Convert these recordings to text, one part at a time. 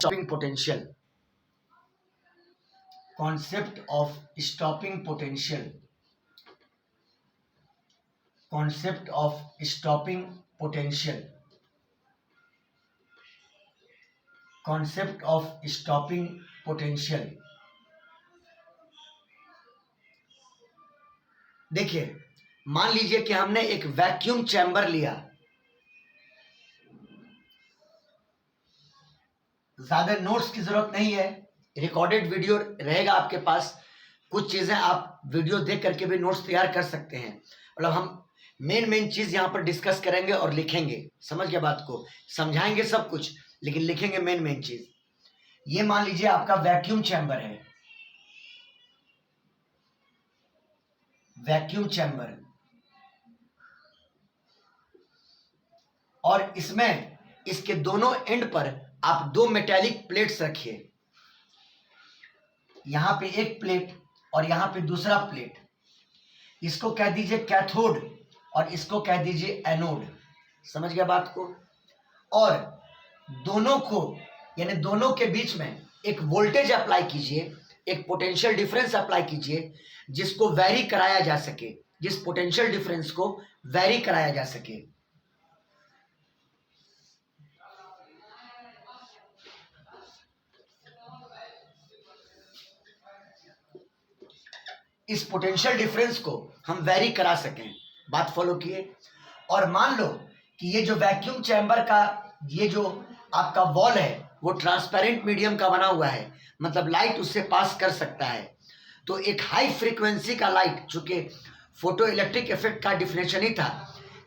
stopping potential. Concept of stopping potential. Concept of stopping potential. Concept of stopping potential. देखिए, मान लीजिए कि हमने एक वैक्यूम चैम्बर लिया, ज्यादा नोट्स की जरूरत नहीं है, रिकॉर्डेड वीडियो रहेगा आपके पास, कुछ चीजें आप वीडियो देख करके भी नोट्स तैयार कर सकते हैं। मतलब हम मेन चीज यहाँ पर डिस्कस करेंगे और लिखेंगे, समझ गए बात को, समझाएंगे सब कुछ लेकिन लिखेंगे मेन चीज। ये मान लीजिए आपका वैक्यूम चैम्बर है, वैक्यूम चैम्बर, और इसमें इसके दोनों एंड पर आप दो मेटेलिक प्लेट्स रखिए, यहां पे एक प्लेट और यहां पे दूसरा प्लेट। इसको कह दीजिए कैथोड और इसको कह दीजिए एनोड, समझ गया बात को। और दोनों को यानी दोनों के बीच में एक वोल्टेज अप्लाई कीजिए, एक पोटेंशियल डिफरेंस अप्लाई कीजिए जिसको वैरी कराया जा सके, जिस पोटेंशियल डिफरेंस को वैरी कराया जा सके। इस पोटेंशियल डिफरेंस को हम वैरी करा सकें, बात फॉलो किए। और मान लो कि ये जो वैक्यूम चैम्बर का ये जो आपका वॉल है वो ट्रांसपेरेंट मीडियम का बना हुआ है, मतलब लाइट उससे पास कर सकता है। तो एक हाई फ्रीक्वेंसी का लाइट, चूंकि फोटो इलेक्ट्रिक इफेक्ट का डिफिनेशन ही था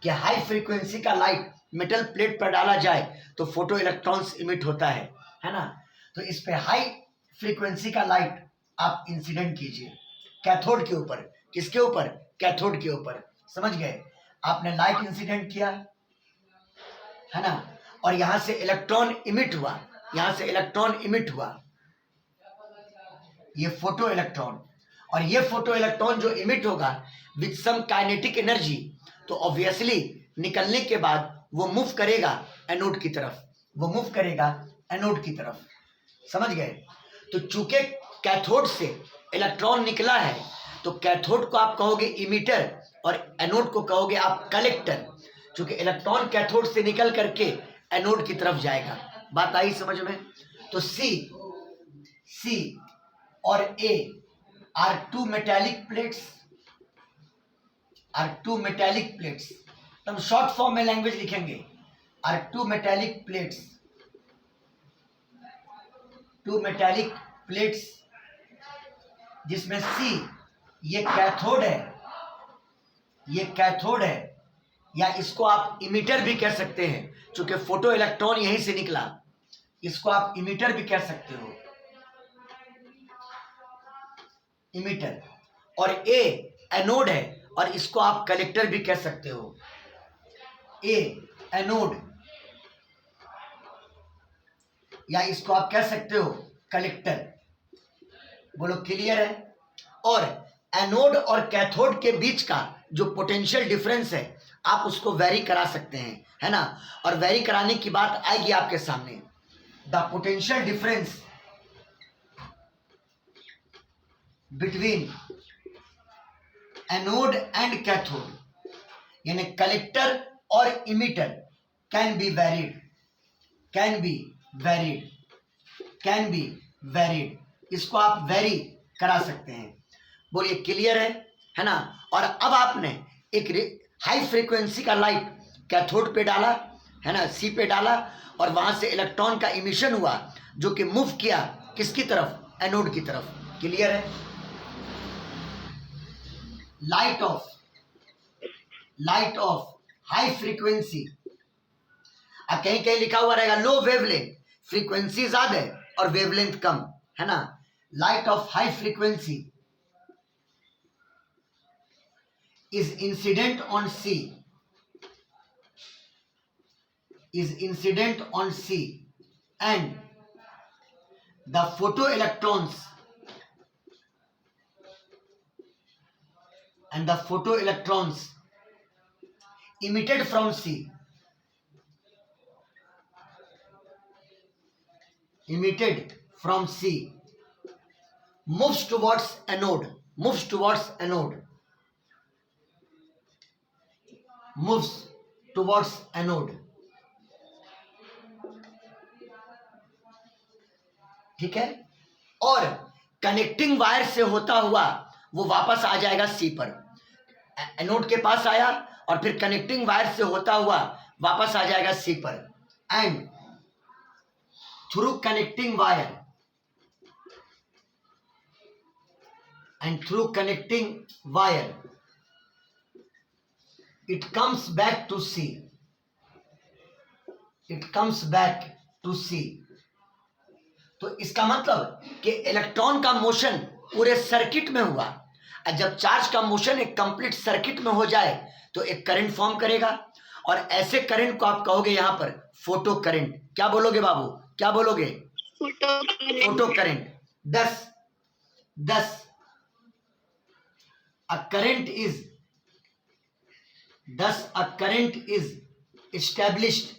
कि हाई फ्रीक्वेंसी का लाइट मेटल प्लेट पर डाला जाए तो फोटो इलेक्ट्रॉन्स इमिट होता है ना। तो इस पे हाई फ्रीक्वेंसी का लाइट आप इंसिडेंट कीजिए कैथोड के ऊपर। किसके ऊपर? कैथोड के ऊपर, समझ गए। आपने लाइट इंसिडेंट किया है ना, और यहां से इलेक्ट्रॉन इमिट हुआ, यहां से इलेक्ट्रॉन इमिट हुआ, ये फोटो इलेक्ट्रॉन। और ये फोटो इलेक्ट्रॉन जो इमिट होगा विथ सम काइनेटिक एनर्जी, तो ऑब्वियसली निकलने के बाद वो मूव करेगा एनोड की तरफ, वो मूव करेगा एनोड की तरफ, समझ गए। तो चूंकि कैथोड से इलेक्ट्रॉन निकला है तो कैथोड को आप कहोगे इमिटर और एनोड को कहोगे आप कलेक्टर, चूंकि इलेक्ट्रॉन कैथोड से निकल करके एनोड की तरफ जाएगा। बात आई समझ में? तो सी और A are two metallic plates, are two metallic plates. हम शॉर्ट फॉर्म में लैंग्वेज लिखेंगे, are two metallic plates, two metallic plates, जिसमें सी ये कैथोड है, ये कैथोड है, या इसको आप इमिटर भी कह सकते हैं क्योंकि फोटो इलेक्ट्रॉन यहीं से निकला, इसको आप इमिटर भी कह सकते हो, इमिटर। और ए एनोड है और इसको आप कलेक्टर भी कह सकते हो, ए एनोड, या इसको आप कह सकते हो कलेक्टर। बोलो क्लियर है? और एनोड और कैथोड के बीच का जो पोटेंशियल डिफरेंस है आप उसको वेरी करा सकते हैं, है ना। और वेरी कराने की बात आएगी आपके सामने। The potential difference between anode and cathode यानी कलेक्टर और emitter can be varied, can be varied, can be varied, इसको आप वेरी करा सकते हैं। बोलिए क्लियर है ना। और अब आपने एक हाई फ्रीक्वेंसी का लाइट कैथोड पे डाला है ना, सी पे डाला, और वहां से इलेक्ट्रॉन का इमिशन हुआ जो कि मूव किया किसकी तरफ? एनोड की तरफ। क्लियर है? लाइट ऑफ हाई फ्रीक्वेंसी, कहीं कहीं लिखा हुआ रहेगा लो वेवलेंथ, फ्रीक्वेंसी ज्यादा है और वेवलेंथ कम, है ना। Light of high frequency is incident on C, is incident on C, and the photoelectrons emitted from C emitted from C moves towards anode, moves towards anode, moves towards anode. ठीक है, और connecting wire से होता हुआ वो वापस आ जाएगा सी पर. एनोड के पास आया और फिर कनेक्टिंग वायर से होता हुआ वापस आ जाएगा सी पर. And through connecting wire, and through connecting wire it comes back to C, it comes back to C. तो इसका मतलब कि इलेक्ट्रॉन का मोशन पूरे सर्किट में हुआ. और जब चार्ज का मोशन एक कंप्लीट सर्किट में हो जाए तो एक करंट फॉर्म करेगा, और ऐसे करंट को आप कहोगे यहां पर फोटो करंट. क्या बोलोगे बाबू, क्या बोलोगे? Photo current. दस a current is established,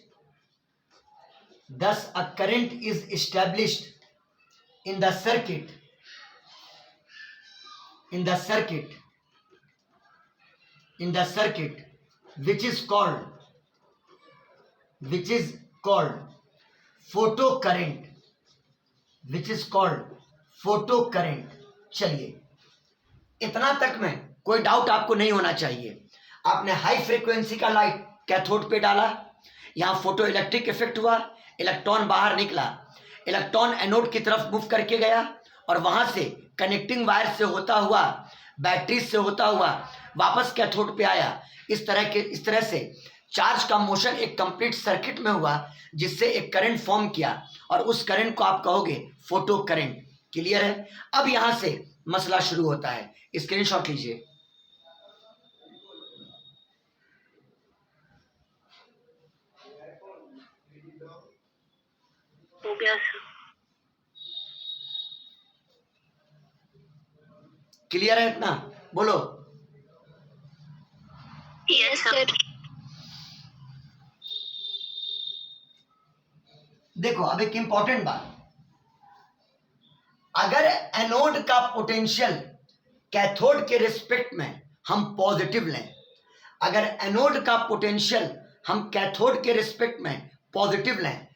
thus a current is established in the circuit, which is called photo current, चलिए इतना तक में कोई डाउट आपको नहीं होना चाहिए. आपने हाई फ्रीक्वेंसी का लाइट कैथोड पे डाला, यहां फोटो इलेक्ट्रिक इफेक्ट हुआ, इलेक्ट्रॉन बाहर निकला, इलेक्ट्रॉन एनोड की तरफ मूव करके गया और वहां से कनेक्टिंग वायर से होता हुआ, बैटरी से होता हुआ वापस कैथोड पे आया. इस तरह से चार्ज का मोशन एक कंप्लीट सर्किट में हुआ जिससे एक करंट फॉर्म किया, और उस करंट को आप कहोगे फोटो करंट. क्लियर है? अब यहां से मसला शुरू होता है. स्क्रीनशॉट लीजिए. हो गया सर. क्लियर है इतना? बोलो. Yes sir. देखो अब एक इंपॉर्टेंट बात, अगर एनोड का पोटेंशियल कैथोड के रिस्पेक्ट में हम पॉजिटिव लें, अगर एनोड का पोटेंशियल हम कैथोड के रिस्पेक्ट में पॉजिटिव लें,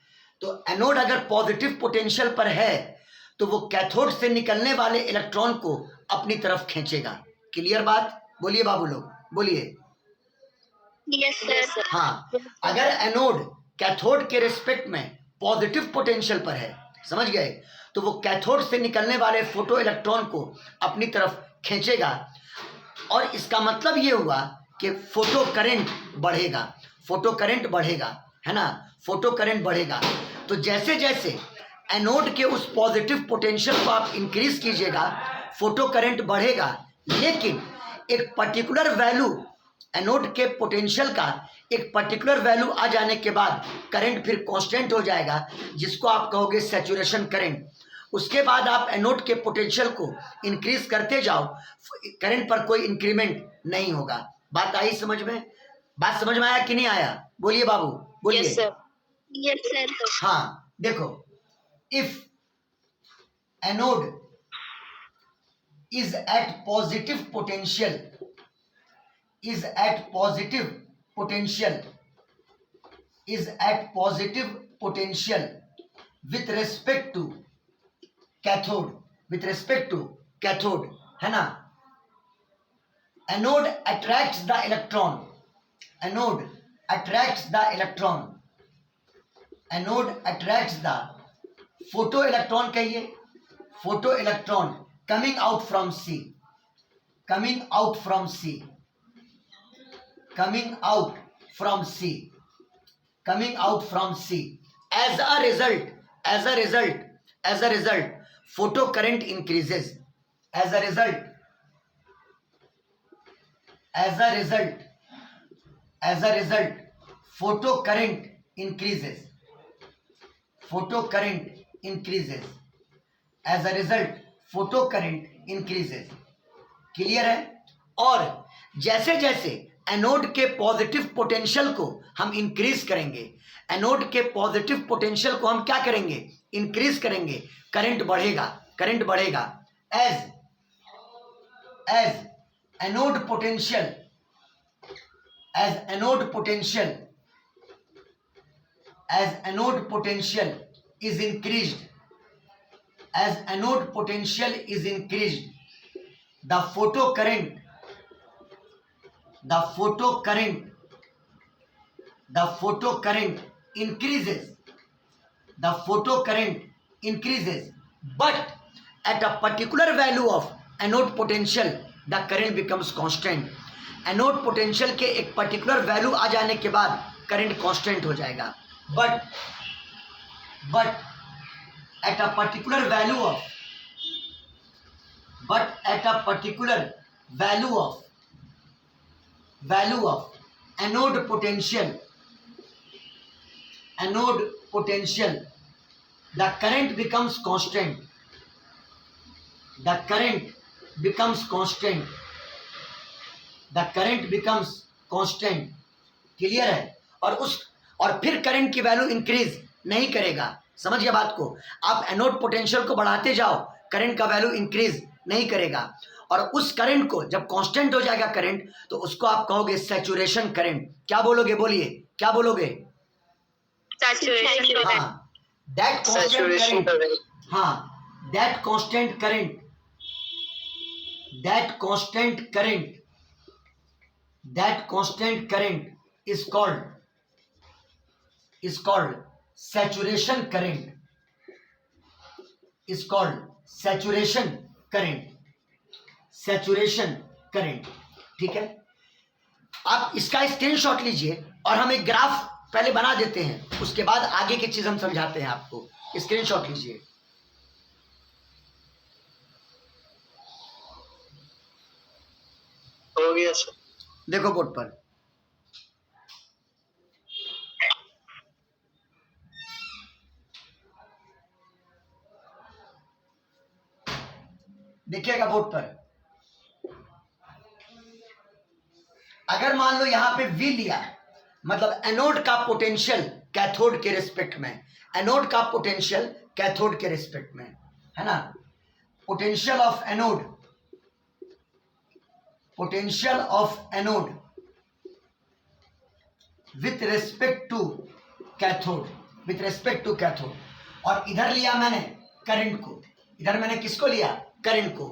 तो एनोड अगर पॉजिटिव पोटेंशियल पर है तो वो कैथोड से निकलने वाले इलेक्ट्रॉन को अपनी तरफ खींचेगा. क्लियर बात? बोलिए बाबू लोग, बोलिए. Yes sir. हाँ, अगर एनोड कैथोड के रिस्पेक्ट में पॉजिटिव पोटेंशियल पर है, समझ गए, तो वो कैथोड से निकलने वाले फोटो इलेक्ट्रॉन को अपनी तरफ खींचेगा, और इसका मतलब ये हुआ कि फोटो करंट बढ़ेगा, फोटो करंट बढ़ेगा, है ना, फोटो करंट बढ़ेगा. तो जैसे जैसे एनोड के उस पॉजिटिव पोटेंशियल को आप इंक्रीज कीजिएगा, फोटो करंट बढ़ेगा. लेकिन एक पर्टिकुलर वैल्यू, एनोड के पोटेंशियल का एक पर्टिकुलर वैल्यू आ जाने के बाद करंट फिर कांस्टेंट हो जाएगा, जिसको आप कहोगे सैचुरेशन करंट. उसके बाद आप एनोड के पोटेंशियल को इंक्रीज करते जाओ, करंट पर कोई इंक्रीमेंट नहीं होगा. बात आई समझ में? बात समझ में आया कि नहीं आया? बोलिए बाबू, बोलिए. Yes sir. Yes sir. हाँ देखो, if anode is at positive potential, is at positive potential, is at positive potential with respect to cathode, with respect to cathode, है ना. Anode attracts the electron, anode attracts the electron, anode attracts the photo electron, कहिए photo electron coming out from C, coming out from C, coming out from C, coming out from C. As a result, as a result, as a result, photo current increases. As a result, as a result, as a result, photo current increases. Photo current increases. As a result, photo current increases. Clear है? और जैसे जैसे anode के positive potential को हम increase करेंगे, anode के positive potential को हम क्या करेंगे? इंक्रीज करेंगे करंट बढ़ेगा, करंट बढ़ेगा। As anode potential, as anode potential, as anode potential is increased, as anode potential is increased, the photocurrent, the photocurrent, the photocurrent increases, the photocurrent increases, but at a particular value of anode potential the current becomes constant. Anode potential के एक particular value आ जाने के बाद current constant हो जाएगा, but at a particular value of, but at a particular value of anode potential, the current becomes constant, the current becomes constant, the current becomes constant. Clear है? और फिर current की value increase नहीं करेगा। समझ गया बात को? आप एनोड पोटेंशियल को बढ़ाते जाओ, करंट का वैल्यू इंक्रीज नहीं करेगा, और उस करंट को जब कांस्टेंट हो जाएगा करंट, तो उसको आप कहोगे सैचुरेशन करंट। क्या बोलोगे? बोलिए, क्या बोलोगे? सैचुरेशन। हाँ, दैट कांस्टेंट करंट, हाँ, that constant current, that constant current, that constant current is called saturation current, is called saturation current, saturation current। ठीक है, आप इसका स्क्रीनशॉट लीजिए और हम एक ग्राफ पहले बना देते हैं, उसके बाद आगे की चीज हम समझाते हैं आपको। स्क्रीनशॉट लीजिए। हो गया सर। देखो बोर्ड पर, देखिएगा बोर्ड पर। अगर मान लो यहां पे V लिया, मतलब एनोड का पोटेंशियल कैथोड के रिस्पेक्ट में, एनोड का पोटेंशियल कैथोड के रिस्पेक्ट में, है ना? Potential of anode, potential of anode with respect to cathode, with respect to cathode. और इधर लिया मैंने करंट को, इधर मैंने किसको लिया? करंट को।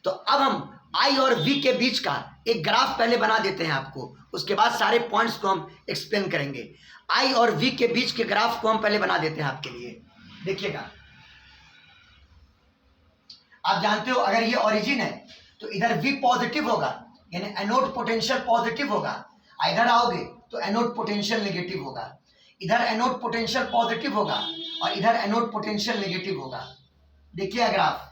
तो अब हम I और V के बीच का एक ग्राफ पहले बना देते हैं आपको, उसके बाद सारे पॉइंट्स को हम एक्सप्लेन करेंगे। I और V के बीच के ग्राफ को हम पहले बना देते हैं आपके लिए। देखिएगा, आप जानते हो अगर ये ओरिजिन है तो इधर V पॉजिटिव होगा, यानी एनोड पोटेंशियल पॉजिटिव होगा। इधर आओगे तो एनोड पोटेंशियल नेगेटिव होगा। इधर एनोड पोटेंशियल पॉजिटिव होगा और इधर एनोड पोटेंशियल नेगेटिव होगा। देखिए ग्राफ,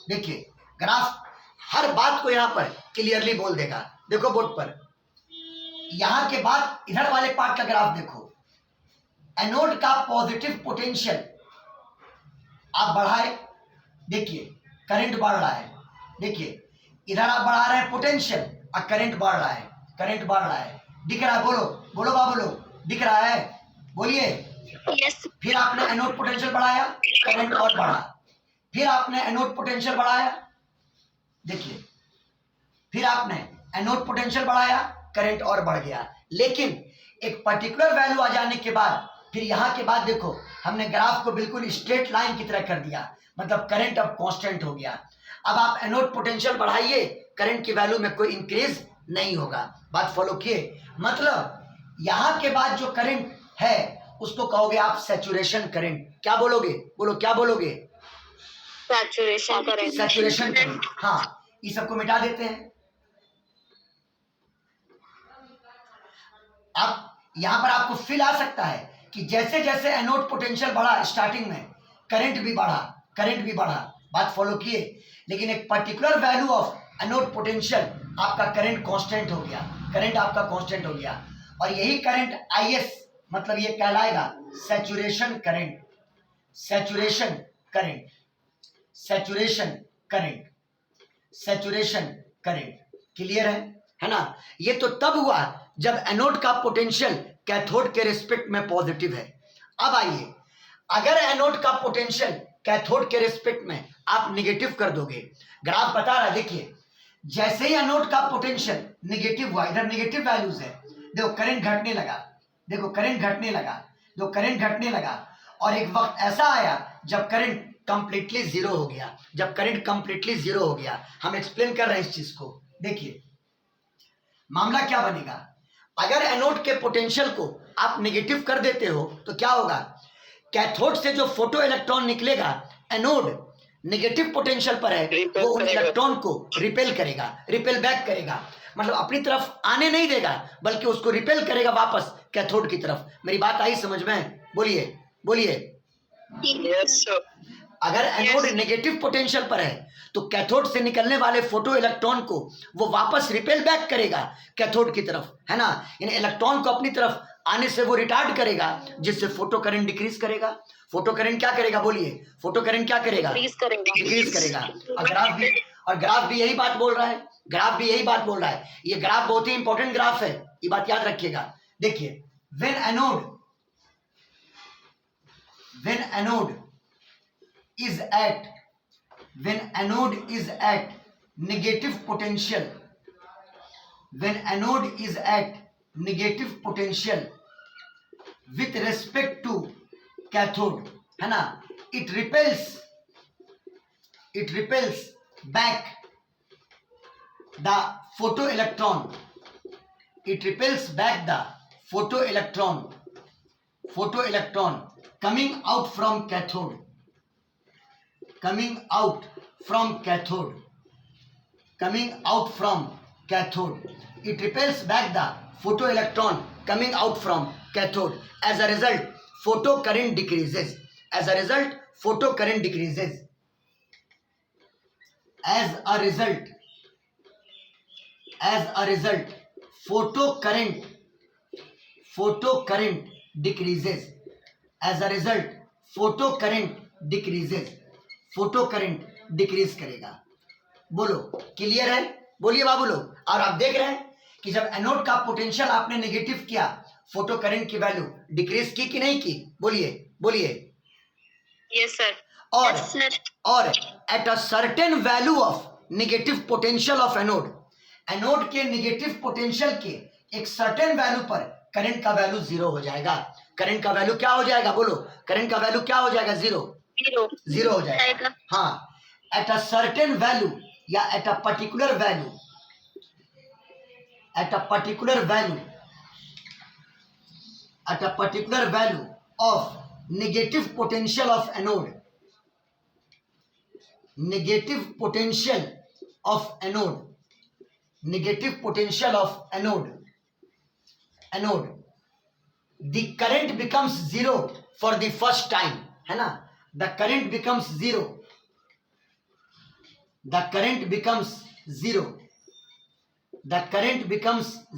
देखिए ग्राफ हर बात को यहां पर क्लियरली बोल देगा। देखो बोर्ड पर, यहां के बाद इधर वाले पार्ट का ग्राफ देखो। एनोड का पॉजिटिव पोटेंशियल आप बढ़ाए, देखिए करंट बढ़ रहा है। देखिए इधर आप बढ़ा रहे हैं पोटेंशियल और करंट बढ़ रहा है, करंट बढ़ रहा है। दिख रहा है? बोलो बोलो बाबू लोग, दिख रहा है? बोलिए। यस। फिर आपने एनोड पोटेंशियल बढ़ाया, करंट और बढ़ा। फिर आपने एनोड पोटेंशियल बढ़ाया, देखिए फिर आपने एनोड पोटेंशियल बढ़ाया, करंट और बढ़ गया। लेकिन एक पर्टिकुलर वैल्यू आ जाने के बाद फिर यहां के बाद देखो हमने ग्राफ को बिल्कुल स्ट्रेट लाइन की तरह कर दिया, मतलब करंट अब कांस्टेंट हो गया। अब आप एनोड पोटेंशियल बढ़ाइए, करंट की वैल्यू में कोई इंक्रीज नहीं होगा। बात फॉलो किए? मतलब यहां के बाद जो करंट है उसको कहोगे आप सैचुरेशन करंट। क्या बोलोगे? बोलो, क्या बोलोगे? Saturation current. Saturation current. हाँ, ये सबको मिटा देते हैं। अब यहां पर आपको फील आ सकता है कि जैसे जैसे एनोड पोटेंशियल बढ़ा, स्टार्टिंग में करंट भी बढ़ा, करंट भी बढ़ा। बात फॉलो किए? लेकिन एक particular value of anode potential आपका करंट कांस्टेंट हो गया, करंट आपका कांस्टेंट हो गया। और यही करंट IS, मतलब ये कहलाएगा saturation current, saturation current, saturation current, saturation current. Clear है ना? ये तो तब हुआ जब एनोड का पोटेंशियल कैथोड के रिस्पेक्ट में पॉजिटिव है। अब आइए, अगर एनोड का पोटेंशियल कैथोड के रिस्पेक्ट में आप निगेटिव कर दोगे, ग्राफ बता रहा है, देखिए जैसे ही एनोड का पोटेंशियल निगेटिव हुआ, इधर निगेटिव वैल्यूज है, देखो करंट घटने लगा, देखो करंट घटने लगा, देखो करंट घटने लगा, और एक वक्त ऐसा आया जब करंट कंप्लीटली जीरो हो गया, जब करंट कंप्लीटली जीरो हो गया। हम एक्सप्लेन कर रहे हैं इस चीज को। देखिए मामला क्या बनेगा, अगर एनोड के पोटेंशियल को आप नेगेटिव कर देते हो तो क्या होगा, कैथोड से जो फोटो इलेक्ट्रॉन निकलेगा, एनोड नेगेटिव पोटेंशियल पर है, वो उन इलेक्ट्रॉन को रिपेल करेगा, रिपेल बैक करेगा, मतलब अपनी तरफ आने नहीं देगा बल्कि उसको रिपेल करेगा वापस कैथोड की तरफ। मेरी बात आई समझ में? बोलिए बोलिए। Yes sir. अगर एनोड नेगेटिव पोटेंशियल पर है तो कैथोड से निकलने वाले फोटो इलेक्ट्रॉन को वो वापस रिपेल बैक करेगा कैथोड की तरफ, है ना, यानी इलेक्ट्रॉन को अपनी तरफ आने से वो रिटार्ड करेगा, जिससे फोटो करंट डिक्रीज करेगा। फोटो करंट क्या करेगा, बोलिए, फोटो करंट क्या करेगा, डिक्रीज करेगा। और ग्राफ भी यही बात बोल रहा है, ग्राफ भी यही बात बोल रहा है। ये ग्राफ बहुत ही इंपॉर्टेंट ग्राफ है, ये बात याद रखिएगा। देखिए when anode is at negative potential, when anode is at negative potential with respect to cathode, है ना, it repels back the photoelectron, it repels back the photoelectron coming out from cathode, coming out from cathode, it repels back the photoelectron coming out from cathode. As a result photo current decreases, as a result photo current decreases, as a result photo current decreases, as a result photo current decreases, photo current decrease करेगा। बोलो clear है, बोलिए बाबू लोग। और आप देख रहे हैं कि जब एनोड का पोटेंशियल आपने नेगेटिव किया, फोटो करंट की वैल्यू डिक्रीज की कि नहीं की, बोलिए बोलिए। Yes sir. और at a certain value of negative potential of anode, anode के नेगेटिव पोटेंशियल के एक सर्टेन वैल्यू पर करंट का वैल्यू जीरो हो जाएगा। करंट का वैल्यू क्या हो जाएगा, बोलो, करंट का वैल्यू क्या हो जाएगा, जीरो हो जाएगा। हाँ, एट अ सर्टेन वैल्यू या at a particular value, at a particular value of negative potential of anode, negative potential of anode, the current becomes zero for the first time, है ना, the current becomes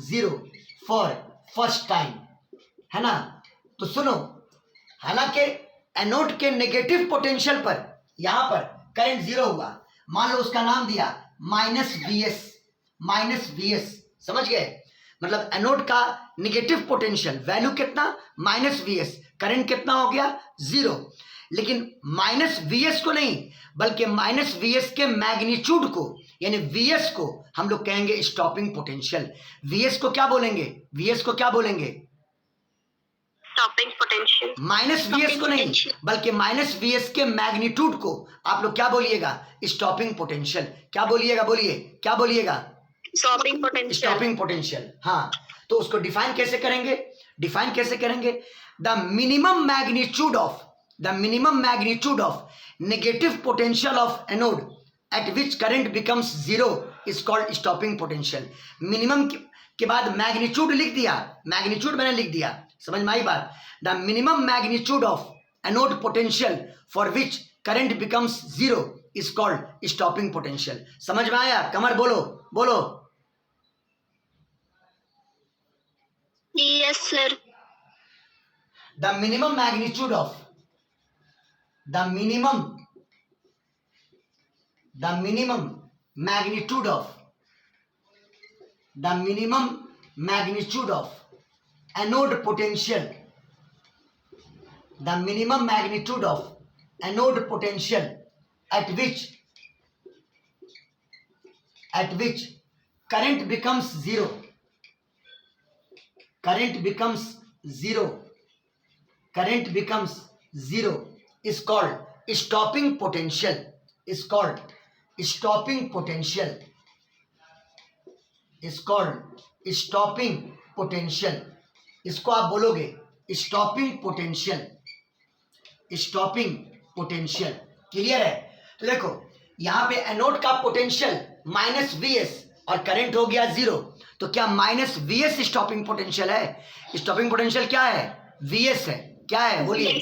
zero for first time, है ना। तो सुनो, हालांकि anode के negative potential पर यहां पर करंट जीरो हुआ, मान लो उसका नाम दिया -Vs, समझ गए, मतलब एनोड का नेगेटिव पोटेंशियल वैल्यू कितना, -Vs, करंट कितना हो गया, जीरो। लेकिन -Vs को नहीं बल्कि -Vs के मैग्नीट्यूड को, यानी Vs को हम लोग कहेंगे स्टॉपिंग पोटेंशियल। Vs को क्या बोलेंगे, स्टॉपिंग पोटेंशियल। -Vs को नहीं बल्कि -Vs के मैग्नीट्यूड को आप लोग क्या बोलिएगा, स्टॉपिंग पोटेंशियल। क्या बोलिएगा, बोलिए, क्या बोलिएगा, स्टॉपिंग पोटेंशियल। हाँ, तो उसको डिफाइन कैसे करेंगे, the minimum magnitude of negative potential of anode eight which current becomes zero is called stopping potential. Minimum के बाद मैग्नीट्यूड लिख दिया, मैग्नीट्यूड मैंने लिख दिया, समझ में आई बात। The minimum magnitude of anode potential for which current becomes zero is called stopping potential. समझ में आया, कमर बोलो। Yes sir. The minimum magnitude of anode potential the minimum magnitude of anode potential at which current becomes zero, current becomes zero is called stopping potential, is called stopping potential, is called stopping potential. इसको आप बोलोगे stopping potential, stopping potential. Clear है? तो देखो यहां पे anode का potential minus VS और करंट हो गया जीरो, तो क्या माइनस वीएस स्टॉपिंग पोटेंशियल है? स्टॉपिंग पोटेंशियल क्या है? वीएस है। क्या है बोलिए?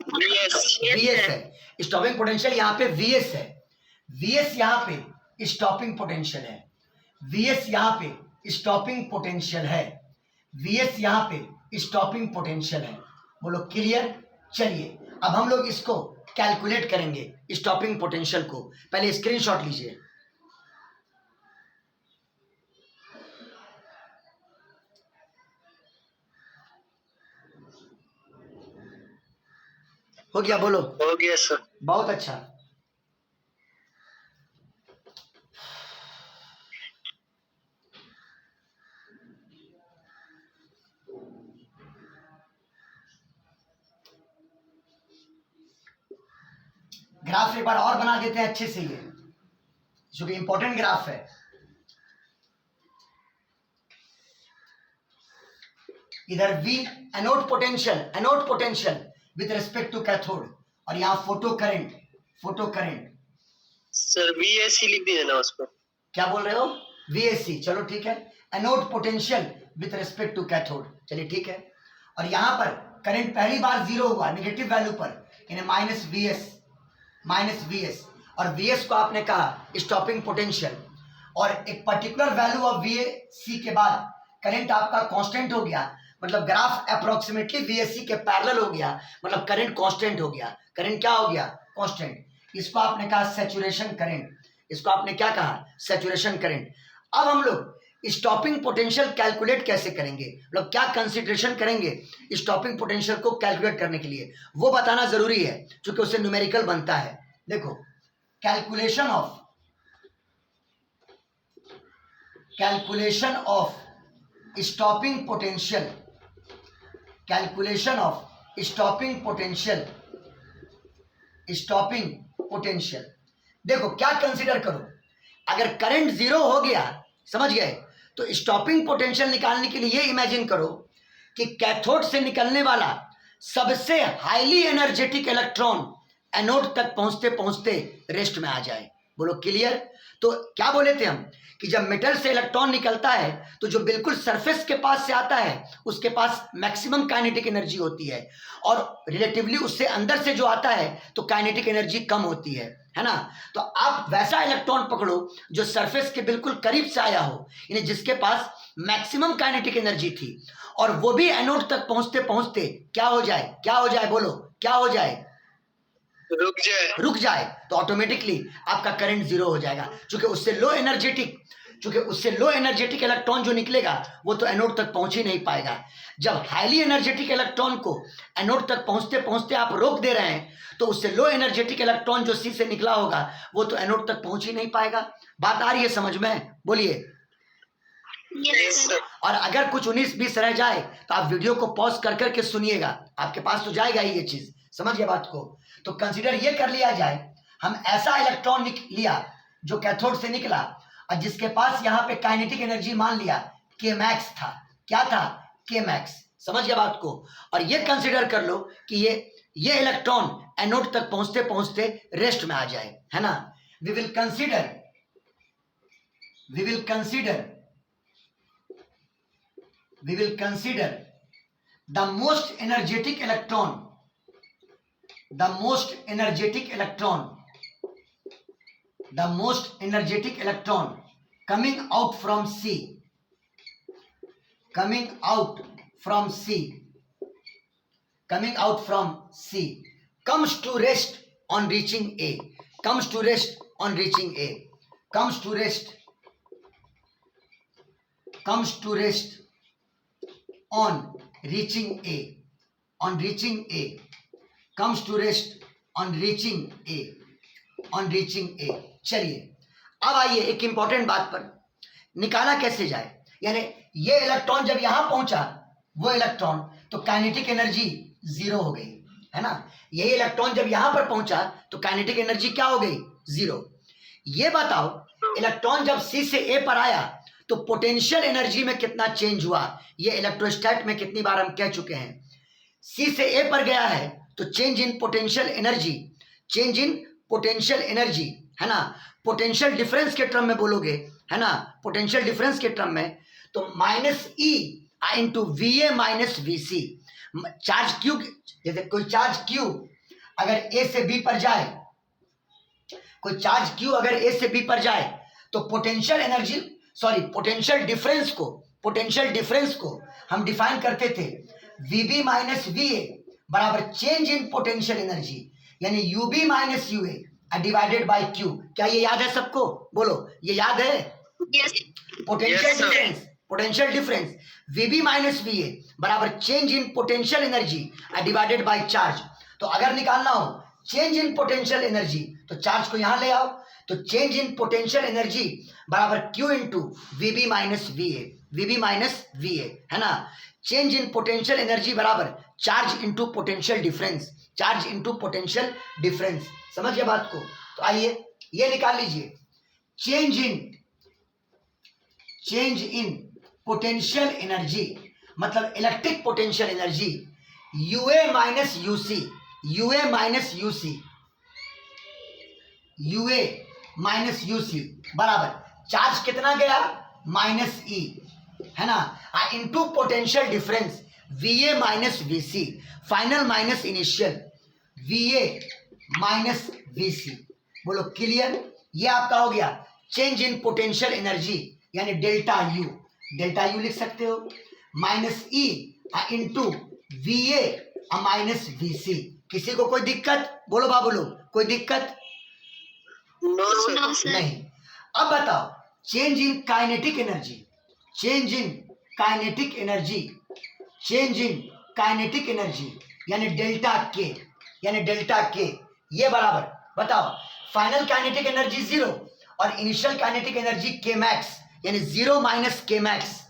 वीएस है। स्टॉपिंग पोटेंशियल यहाँ पे वीएस है। वीएस यहाँ पे स्टॉपिंग पोटेंशियल है। वीएस यहाँ पे स्टॉपिंग पोटेंशियल है। वीएस यहाँ पे स्टॉपिंग पोटेंशियल है। बोलो क्लियर? चलिए अब हम लोग इसको कैलकुलेट करेंगे स्टॉपिंग पोटेंशियल को। पहले स्क्रीनशॉट लीजिए। हो गया? बोलो। हो गया सर। बहुत अच्छा। ग्राफ एक बार और बना देते हैं अच्छे से, ये जो कि इंपॉर्टेंट ग्राफ है। इधर V anode potential with respect to cathode, और यहाँ फोटो करंट। सर VSC लिख दीजिए ना उसको। क्या बोल रहे हो? VSC, चलो ठीक है। Anode potential with respect to cathode, चलिए ठीक है। और यहाँ पर करंट पहली बार जीरो हुआ नेगेटिव वैल्यू पर, यानी माइनस वीएस, और वीएस को आपने कहा स्टॉपिंग पोटेंशियल, और एक पर्टिकुलर वैल्यू ऑफ वीएससी के बाद करंट आपका कांस्टेंट हो गया, मतलब ग्राफ अप्रोक्सीमेटली वीएससी के पैरेलल हो गया, मतलब करंट कांस्टेंट हो गया। करंट क्या हो गया? कांस्टेंट। इसको आपने कहा सैचुरेशन करंट। इसको आपने क्या कहा? Saturation current. अब हम लोग स्टॉपिंग पोटेंशियल कैलकुलेट कैसे करेंगे, मतलब क्या कंसीडरेशन करेंगे स्टॉपिंग पोटेंशियल को कैलकुलेट करने के लिए, वो बताना जरूरी है, क्योंकि उससे न्यूमेरिकल बनता है। देखो कैलकुलेशन ऑफ स्टॉपिंग पोटेंशियल, देखो क्या कंसीडर करो, अगर करंट जीरो हो गया, समझ गए, तो स्टॉपिंग पोटेंशियल निकालने के लिए ये इमेजिन करो कि कैथोड से निकलने वाला सबसे हाईली एनर्जेटिक इलेक्ट्रॉन एनोड तक पहुंचते पहुंचते रेस्ट में आ जाए। बोलो क्लियर? तो क्या बोले थे हम कि जब मेटल से इलेक्ट्रॉन निकलता है तो जो बिल्कुल सरफेस के पास से आता है उसके पास मैक्सिमम काइनेटिक एनर्जी होती है, और रिलेटिवली उससे अंदर से जो आता है तो काइनेटिक एनर्जी कम होती है ना। तो आप वैसा इलेक्ट्रॉन पकड़ो जो सरफेस के बिल्कुल करीब से आया हो, यानी जिसके पास मैक्सिमम काइनेटिक एनर्जी थी, और वो भी एनोड तक पहुंचते पहुंचते क्या हो जाए? बोलो क्या हो जाए? रुक जाए, तो ऑटोमेटिकली आपका करंट जीरो हो जाएगा, क्योंकि उससे लो एनर्जेटिक इलेक्ट्रॉन जो निकलेगा वो तो एनोड तक पहुंच ही नहीं पाएगा। जब हाईली एनर्जेटिक इलेक्ट्रॉन को एनोड तक पहुंचते पहुंचते आप रोक दे रहे हैं, तो उससे लो एनर्जेटिक इलेक्ट्रॉन जो सी से निकला होगा वो तो एनोड तक पहुंच ही नहीं पाएगा। बात आ रही है समझ में? बोलिए। और अगर कुछ 19-20 रह जाए तो आप वीडियो को पॉज कर करके सुनिएगा, आपके पास तो जाएगा ही ये चीज। समझ गए बात को? तो कंसीडर ये कर लिया जाए, हम ऐसा इलेक्ट्रॉन लिया जो कैथोड से निकला और जिसके पास यहाँ पे काइनेटिक एनर्जी मान लिया के मैक्स था। क्या था? के मैक्स। समझ गया बात को? और ये कंसीडर कर लो कि ये इलेक्ट्रॉन एनोड तक पहुंचते पहुंचते रेस्ट में आ जाए, है ना। We will consider the most energetic electron coming out from C comes to rest on reaching A. On reaching A. comes to rest on reaching A. चलिए अब आइए एक इंपॉर्टेंट बात पर, निकाला कैसे जाए। यानी ये इलेक्ट्रॉन जब यहां पहुंचा, वो इलेक्ट्रॉन तो काइनेटिक एनर्जी जीरो हो गई, है ना। यही इलेक्ट्रॉन जब यहां पर पहुंचा तो काइनेटिक एनर्जी क्या हो गई, जीरो। ये बताओ इलेक्ट्रॉन जब सी से ए पर आया तो पोटेंशियल एनर्जी में कितना चेंज हुआ। ये इलेक्ट्रोस्टैट में कितनी बार हम कह चुके हैं, सी से ए पर गया है तो चेंज इन पोटेंशियल एनर्जी, है ना। पोटेंशियल डिफरेंस के टर्म में बोलोगे, है ना, पोटेंशियल डिफरेंस के टर्म में तो minus E into V A minus V C. Charge Q, जैसे कोई चार्ज क्यू अगर ए से बी पर जाए, कोई चार्ज क्यू अगर ए से बी पर जाए तो पोटेंशियल डिफरेंस को हम डिफाइन करते थे वीबी माइनस वी ए बराबर चेंज इन पोटेंशियल एनर्जी, यानी UB minus U A divided by Q. क्या ये याद है सबको, बोलो ये याद है। Potential difference VB minus V A बराबर change in potential energy divided by charge. तो अगर निकालना हो चेंज इन पोटेंशियल एनर्जी तो चार्ज को यहां ले आओ, तो चेंज इन पोटेंशियल एनर्जी बराबर Q into VB minus V A, है ना। चेंज इन पोटेंशियल एनर्जी बराबर चार्ज इंटू पोटेंशियल डिफरेंस, समझ गए बात को। तो आइए ये निकाल लीजिए, चेंज इन पोटेंशियल एनर्जी मतलब electric potential energy UA minus UC बराबर चार्ज कितना गया माइनस ई, है ना, into potential difference VA minus VC, final minus initial VA minus VC. बोलो क्लियर। ये आपका हो गया चेंज इन पोटेंशियल एनर्जी, यानी डेल्टा यू लिख सकते हो minus E into V A minus V सी। किसी को कोई दिक्कत, बोलो बाबू लोग, कोई दिक्कत नहीं। अब बताओ चेंज इन काइनेटिक एनर्जी यानी डेल्टा के, ये बराबर बताओ फाइनल काइनेटिक एनर्जी जीरो और इनिशियल काइनेटिक एनर्जी के मैक्स, यानी जीरो माइनस के मैक्स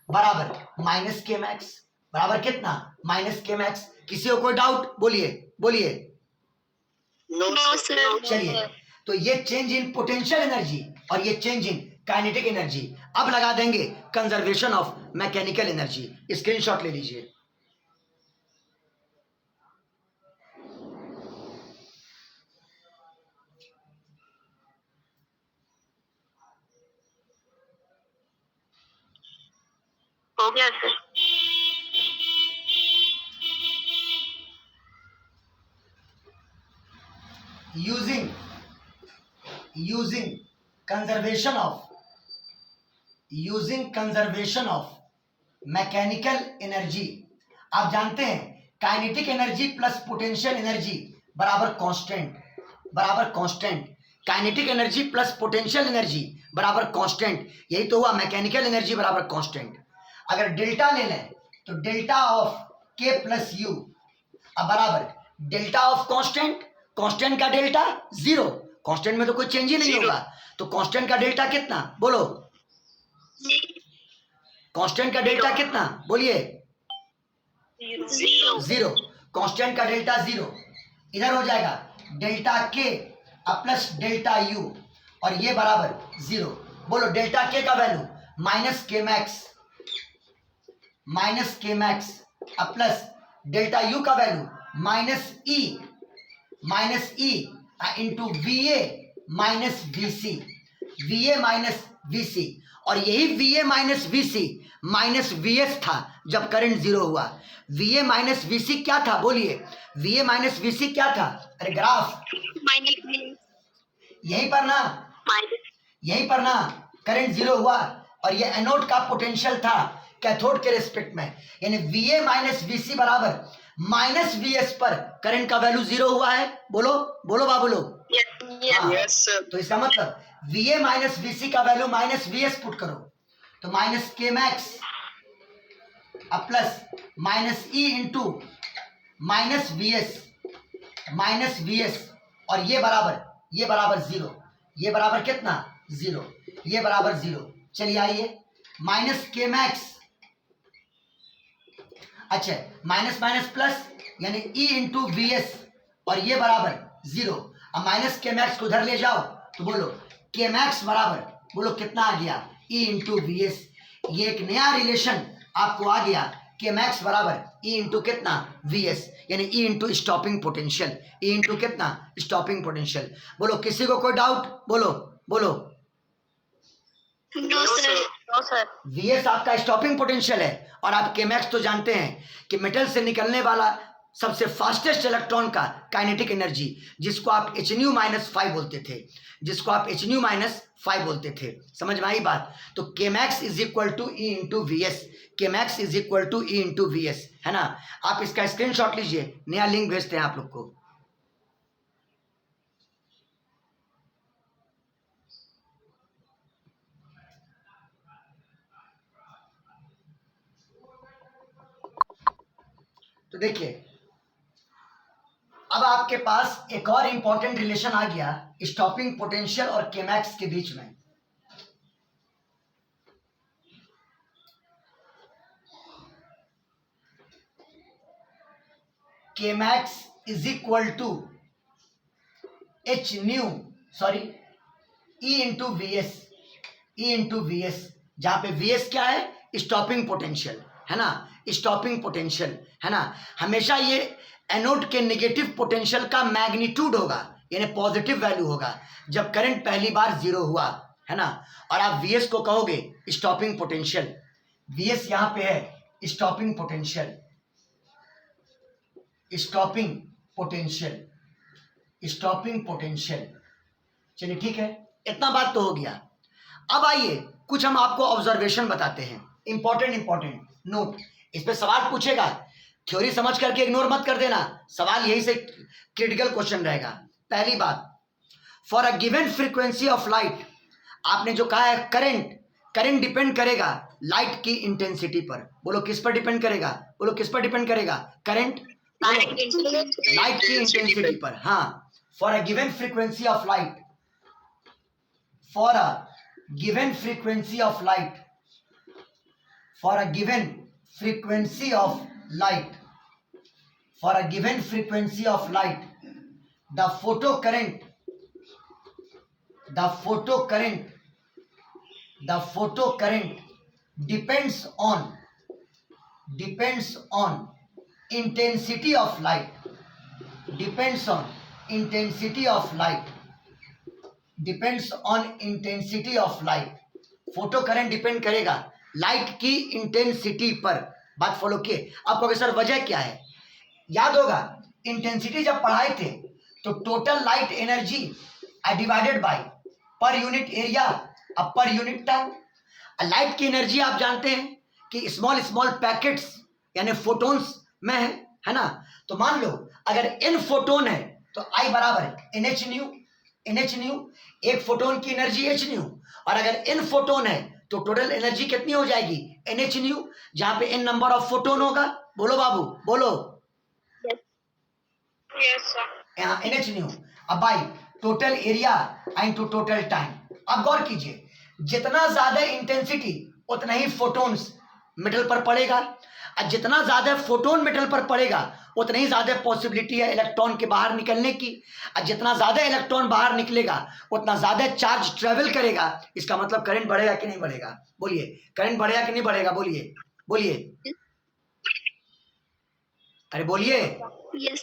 बराबर माइनस के मैक्स बराबर कितना, माइनस के मैक्स। किसी को कोई डाउट, बोलिए। चलिए तो ये चेंज इन पोटेंशियल एनर्जी और ये चेंज इन काइनेटिक एनर्जी। अब लगा देंगे conservation of mechanical energy, screenshot ले लीजिए। हो गया sir. using conservation of mechanical energy. आप जानते हैं kinetic energy plus potential energy बराबर constant, kinetic energy plus potential energy बराबर कांस्टेंट, यही तो हुआ मैकेनिकल एनर्जी बराबर कांस्टेंट। अगर डेल्टा ले लें तो delta of K plus U अब बराबर डेल्टा ऑफ कांस्टेंट का डेल्टा जीरो, कांस्टेंट में तो कोई चेंज ही नहीं होगा, तो कांस्टेंट का डेल्टा कितना, बोलो कांस्टेंट का डेल्टा कितना, बोलिए जीरो। कांस्टेंट का डेल्टा जीरो, इधर हो जाएगा डेल्टा के प्लस डेल्टा यू और ये बराबर जीरो। बोलो डेल्टा के का value minus K max plus delta U का value minus E into V A minus V C, और यही V A minus V C minus V S था जब करंट जीरो हुआ। V A minus V C क्या था, बोलिए V A minus V C क्या था, अरे ग्राफ यहीं पर ना करंट जीरो हुआ और ये एनोड का पोटेंशियल था कैथोड के रेस्पेक्ट में, यानी वी ए माइनस वी सी बराबर माइनस वी एस पर करंट का वैल्यू जीरो हुआ है। बोलो बाबू लोग। तो इसका मतलब वी ए माइनस वी सी का value minus V S put करो तो minus K max plus minus E into minus V S और ये बराबर जीरो, ये बराबर कितना जीरो, ये बराबर जीरो। चलिए आइए माइनस के मैक्स, अच्छा माइनस माइनस प्लस यानी ई इंटू वी एस और ये बराबर जीरो। अब माइनस के मैक्स को उधर ले जाओ तो बोलो के मैक्स बराबर, बोलो कितना आ गया ई इंटू वी एस। ये एक नया रिलेशन आपको आ गया, के मैक्स बराबर ई इंटू कितना वी एस, यानी e into stopping potential, e into कितना स्टॉपिंग पोटेंशियल। बोलो किसी को कोई डाउट, बोलो बोलो। No sir, no sir. V S आपका स्टॉपिंग पोटेंशियल है और आप के मैक्स तो जानते हैं कि मेटल से निकलने वाला सबसे फास्टेस्ट इलेक्ट्रॉन का काइनेटिक एनर्जी, जिसको आप एच न्यू माइनस 5 बोलते थे, जिसको आप एच न्यू माइनस 5 बोलते थे। समझ में आई बात? तो K max is equal to E into V S, K max is equal to E into V S, है ना। आप इसका स्क्रीनशॉट लीजिए, नया लिंक भेजते हैं आप लोग को। तो देखिए अब आपके पास एक और इंपॉर्टेंट रिलेशन आ गया स्टॉपिंग पोटेंशियल और केमैक्स के बीच में। K max is equal to h nu sorry e into V S, e into V S, जहां पे वी एस क्या है स्टॉपिंग पोटेंशियल, है ना, स्टॉपिंग पोटेंशियल, है ना। हमेशा ये एनोड के नेगेटिव पोटेंशियल का मैग्नीट्यूड होगा, यानी पॉजिटिव वैल्यू होगा जब करंट पहली बार जीरो हुआ, है ना। और आप वी एस को कहोगे स्टॉपिंग पोटेंशियल, वी एस यहां पे है stopping potential, stopping potential, stopping potential. चलिए ठीक है, इतना बात तो हो गया। अब आइए कुछ हम आपको ऑब्जर्वेशन बताते हैं, इंपॉर्टेंट नोट। इस पे सवाल पूछेगा, थ्योरी समझ करके इग्नोर मत कर देना, सवाल यही से क्रिटिकल क्वेश्चन रहेगा। पहली बात, for a given frequency of light, आपने जो कहा है करंट डिपेंड करेगा लाइट की इंटेंसिटी पर। बोलो किस पर डिपेंड करेगा, बोलो किस पर डिपेंड करेगा, करंट लाइट की इंटेंसिटी पर। हाँ, for a given frequency of light, for a given frequency of light, for a given frequency of light, for a given frequency of light, the photocurrent depends on intensity of light, depends on intensity of light, depends on intensity of light। Photo current depend करेगा light की intensity पर। बात follow किए। आप कहोगे sir वजह क्या है? याद होगा इंटेंसिटी जब पढ़ाए थे तो total light energy divided bye per unit area अब पर यूनिट टाइम। लाइट की एनर्जी आप जानते हैं कि स्मॉल पैकेट्स यानी फोटोन्स में है ना। तो मान लो अगर n फोटोन है तो I बराबर NH न्यू, एक फोटोन की एनर्जी h न्यू, और अगर n फोटोन है तो टोटल एनर्जी कितनी हो जाएगी NH न्यू, जहां पे n नंबर ऑफ फोटोन होगा। बोलो बाबू बोलो। Yes sir. यहाँ NH न्यू अब by total area into total time. अब गौर कीजिए, जितना ज्यादा इंटेंसिटी उतना ही फोटोन्स मेटल पर पड़ेगा, और जितना ज्यादा फोटोन मेटल पर पड़ेगा उतना ही ज्यादा पॉसिबिलिटी है इलेक्ट्रॉन के बाहर निकलने की, और जितना ज्यादा इलेक्ट्रॉन बाहर निकलेगा उतना ज्यादा चार्ज ट्रेवल करेगा। इसका मतलब करंट बढ़ेगा कि नहीं बढ़ेगा? बोलिए करंट बढ़ेगा कि नहीं बढ़ेगा? बोलिए बोलिए, अरे बोलिए। यस।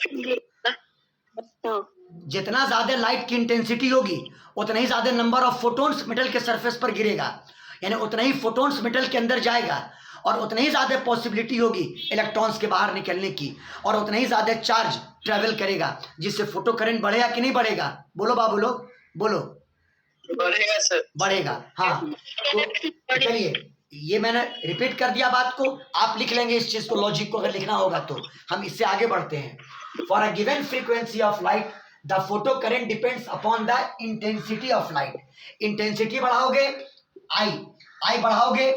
जितना ज्यादा लाइट की इंटेंसिटी होगी उतना ही ज्यादा नंबर ऑफ फोटोन्स मेटल के सरफेस पर गिरेगा, यानी उतना ही फोटोन्स मेटल के अंदर जाएगा, और उतना ही ज्यादा पॉसिबिलिटी होगी इलेक्ट्रॉन्स के बाहर निकलने की, और उतना ही ज्यादा चार्ज ट्रेवल करेगा, जिससे फोटो करंट बढ़ेगा कि नहीं बढ़ेगा? बोलो बाबू लोग बोलो। बढ़ेगा सर। बढ़ेगा। हाँ तो चलिए, ये मैंने रिपीट कर दिया बात को, आप लिख लेंगे इस चीज को, लॉजिक को अगर लिखना होगा तो। हम इससे आगे बढ़ते हैं। For a given frequency of light the photo current depends upon the intensity of light. Intensity बढ़ाओगे I बढ़ाओगे,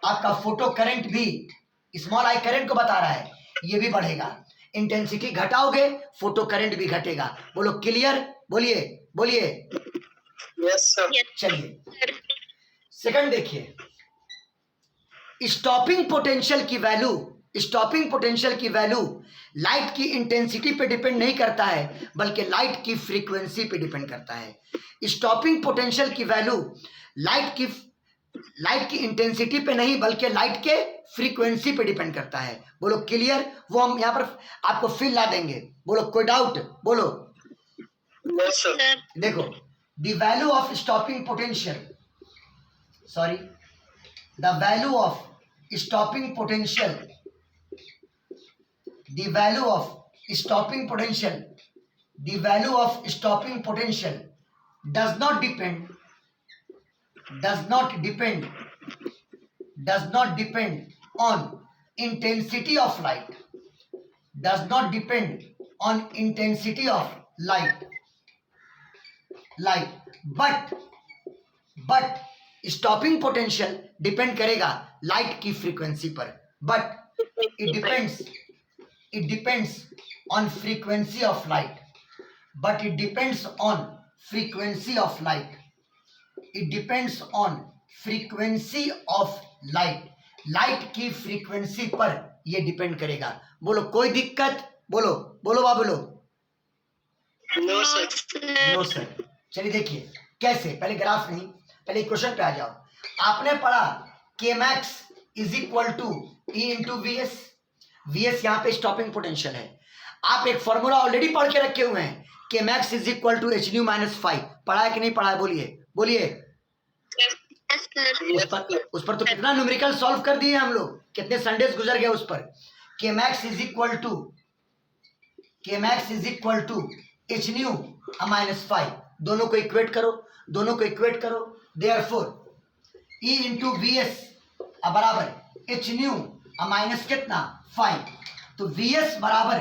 आपका फोटो करंट भी स्मॉल आई करंट को बता रहा है, ये भी बढ़ेगा। इंटेंसिटी घटाओगे फोटो करंट भी घटेगा। बोलो क्लियर, बोलिए बोलिए। Yes sir. चलिए सेकंड देखिए, स्टॉपिंग पोटेंशियल की वैल्यू, स्टॉपिंग पोटेंशियल की वैल्यू लाइट की इंटेंसिटी पे डिपेंड नहीं करता है बल्कि लाइट की फ्रीक्वेंसी पे डिपेंड करता है। स्टॉपिंग पोटेंशियल की वैल्यू लाइट की इंटेंसिटी पे नहीं बल्कि लाइट के फ्रीक्वेंसी पे डिपेंड करता है। बोलो क्लियर, वो हम यहाँ पर आपको फिल ला देंगे। बोलो कोई डाउट, बोलो। Yes sir. देखो the value of stopping potential, sorry the value of stopping potential, the value of stopping potential, the value of stopping potential does not depend on intensity of light, does not depend on intensity of light, but stopping potential depend करेगा light की frequency पर, but it depends on frequency of light, but it depends on frequency of light, it depends on frequency of light, light की frequency पर ये depend करेगा। बोलो कोई दिक्कत, बोलो बोलो बाबू लो। No sir. No sir. चलिए देखिए कैसे, पहले ग्राफ नहीं, पहले क्वेश्चन पे आ जाओ। आपने पढ़ा K max is equal to E into V S, VS यहाँ पे स्टॉपिंग पोटेंशियल है। आप एक फॉर्मूला ऑलरेडी पढ़ के रखे हुए हैं, K max is equal to h nu minus 5। पढ़ा है कि नहीं पढ़ा है, बोलिए बोलिए। उस पर तो कितना न्यूमेरिकल सॉल्व कर दिए हम लोग, कितने संडेज गुजर गए उस पर। K max is equal to h nu minus 5, दोनों को इक्वेट करो, therefore e into V S बराबर एच न्यू माइनस कितना 5, तो वी एस बराबर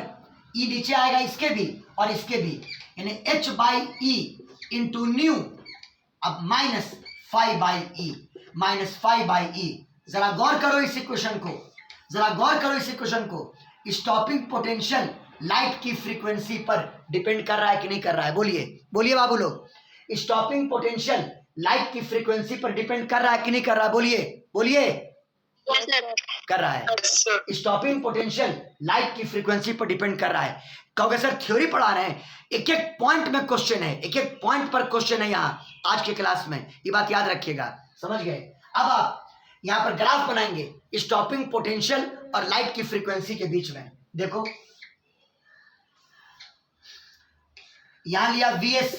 ई नीचे आएगा इसके भी और इसके भी, यानी H by E into new अब माइनस 5 बाई ई। जरा गौर करो इस इक्वेशन को, स्टॉपिंग पोटेंशियल लाइट की फ्रीक्वेंसी पर डिपेंड कर रहा है कि नहीं कर रहा है, बोलिए बोलिए बाबू लोग। स्टॉपिंग पोटेंशियल लाइट की फ्रीक्वेंसी पर डिपेंड कर रहा है कि नहीं कर रहा है, बोलिए बोलिए। कर रहा है। स्टॉपिंग पोटेंशियल लाइट की फ्रीक्वेंसी पर डिपेंड कर रहा है। कहोगे सर थ्योरी पढ़ा रहे हैं, एक एक पॉइंट में क्वेश्चन है, एक एक पॉइंट पर क्वेश्चन है यहाँ आज के क्लास में, ये बात याद रखिएगा, समझ गए। अब आप यहाँ पर ग्राफ बनाएंगे स्टॉपिंग पोटेंशियल और लाइट की फ्रीक्वेंसी के बीच में। देखो यहां लिया वीएस